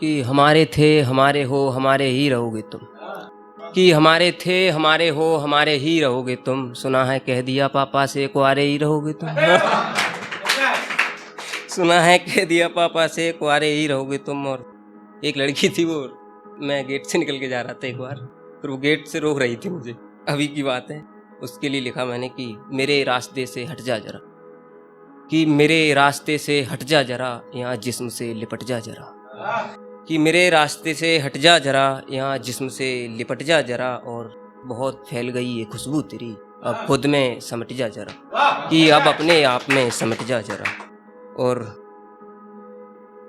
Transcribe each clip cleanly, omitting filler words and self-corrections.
कि हमारे थे हमारे हो हमारे ही रहोगे तुम। कि हमारे थे हमारे हो हमारे ही रहोगे तुम। सुना है कह दिया पापा से कुंवारे ही रहोगे तुम। सुना है कह दिया पापा से कुंवारे ही रहोगे तुम। और एक लड़की थी, वो मैं गेट से निकल के जा रहा था एक बार, फिर वो गेट से रोक रही थी मुझे, अभी की बात है। उसके लिए लिखा मैंने कि मेरे रास्ते से हट जा जरा, कि मेरे रास्ते से हट जा जरा, यहाँ जिस्म से लिपट जा जरा। कि मेरे रास्ते से हट जा जरा, यहाँ जिस्म से लिपट जा जरा। और बहुत फैल गई ये खुशबू तेरी, अब खुद में समट जा जरा। कि अब अपने आप में समट जा जरा। और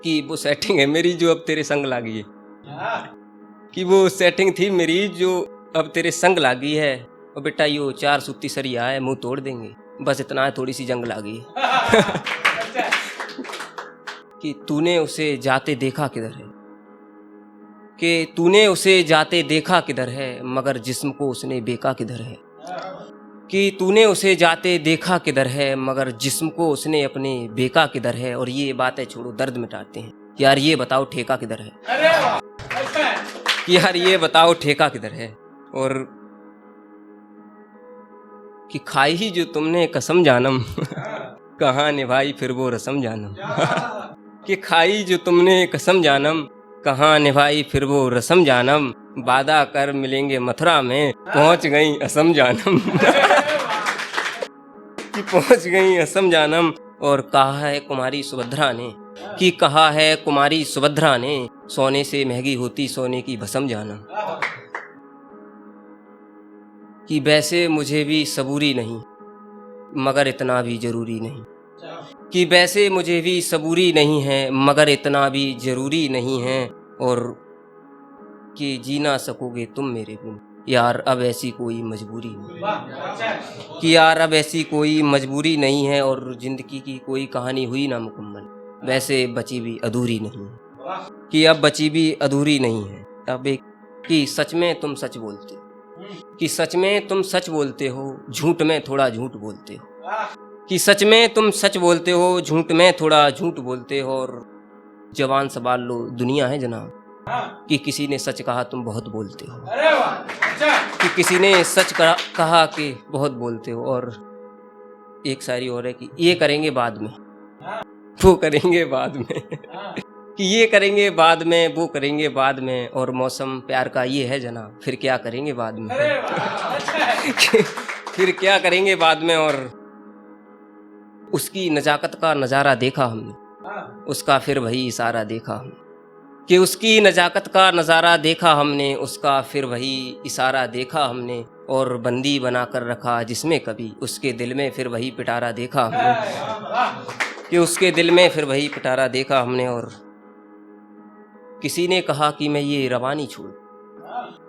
कि वो सेटिंग है मेरी जो अब तेरे संग लागी है, कि वो सेटिंग थी मेरी जो अब तेरे संग लागी है। और बेटा यो 4 सूती सरिया है, मुंह तोड़ देंगे, बस इतना है, थोड़ी सी जंग लागी है। कि तूने उसे जाते देखा किधर है, कि तूने उसे जाते देखा किधर है, मगर जिस्म को उसने बेका किधर है। कि तूने उसे जाते देखा किधर है, मगर जिस्म को उसने अपने बेका किधर है। और ये बातें छोड़ो, दर्द मिटाते हैं कि यार ये बताओ ठेका किधर है। कि यार ये बताओ ठेका किधर है। और कि खाई ही जो तुमने कसम जानम, कहाँ निभाई फिर वो रस्म जानम। कि खाई जो तुमने कसम जानम, कहाँ निभाई फिर वो रस्म जानम। वादा कर मिलेंगे मथुरा में, पहुंच गई असम जानम। कि पहुंच गई असम जानम। और कहा है कुमारी सुभद्रा ने, कि कहा है कुमारी सुभद्रा ने, सोने से महंगी होती सोने की भस्म जानम। कि वैसे मुझे भी सबूरी नहीं, मगर इतना भी जरूरी नहीं। कि वैसे मुझे भी सबूरी नहीं है, मगर इतना भी जरूरी नहीं है। और कि जी ना सकोगे तुम मेरे बिन, यार अब ऐसी कोई मजबूरी नहीं। कि यार अब ऐसी कोई मजबूरी नहीं है। और जिंदगी की कोई कहानी हुई ना मुकम्मल, वैसे बची भी अधूरी नहीं है। कि अब बची भी अधूरी नहीं है। अब एक कि सच में तुम सच बोलते हो, कि सच में तुम सच बोलते हो, झूठ में थोड़ा झूठ बोलते हो। कि सच में तुम सच बोलते हो, झूठ में थोड़ा झूठ बोलते हो। और जवान संभाल लो दुनिया है जनाब, कि किसी ने सच कहा तुम बहुत बोलते हो। कि किसी ने सच कहा कि बहुत बोलते हो। और एक शायरी और है कि ये करेंगे बाद में, वो करेंगे बाद में। कि ये करेंगे बाद में, वो करेंगे बाद में। और मौसम प्यार का ये है जनाब, फिर क्या करेंगे बाद में। फिर क्या करेंगे बाद में। और उसकी नजाकत का नज़ारा देखा हमने, उसका फिर वही इशारा देखा हमने। कि उसकी नजाकत का नज़ारा देखा हमने, उसका फिर वही इशारा देखा हमने। और बंदी बना कर रखा जिसमें कभी, उसके दिल में फिर वही पिटारा देखा हमने। कि उसके दिल में फिर वही पिटारा देखा हमने। और किसी ने कहा कि मैं ये रवानी छोड़,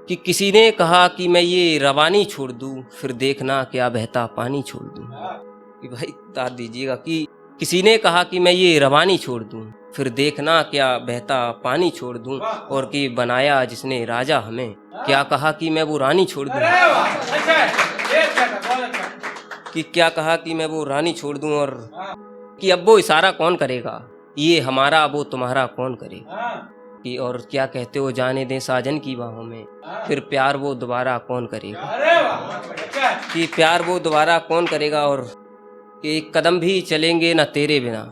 कि किसी ने कहा कि मैं ये रवानी छोड़ दूं, फिर देखना क्या बहता पानी छोड़ दूं। कि भाई तार दीजिएगा। कि किसी ने कहा कि मैं ये रवानी छोड़ दूं, फिर देखना क्या बहता पानी छोड़ दूं। और कि बनाया जिसने राजा हमें, क्या कहा कि मैं वो रानी छोड़ दूं। कि क्या कहा कि मैं वो रानी छोड़ दूं। और कि अब वो इशारा कौन करेगा, ये हमारा वो तुम्हारा कौन करेगा। कि और क्या कहते हो जाने दें साजन की बाहों में, फिर प्यार वो दोबारा कौन करेगा। कि प्यार वो दोबारा कौन करेगा। और कि एक कदम भी चलेंगे ना तेरे बिना,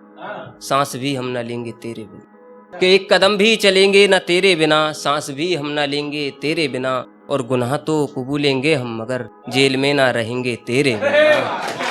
सांस भी हम न लेंगे तेरे बिना। कि एक कदम भी चलेंगे ना तेरे बिना, सांस भी हम न लेंगे तेरे बिना। और गुनाह तो कबूलेंगे हम, मगर जेल में ना रहेंगे तेरे बिना।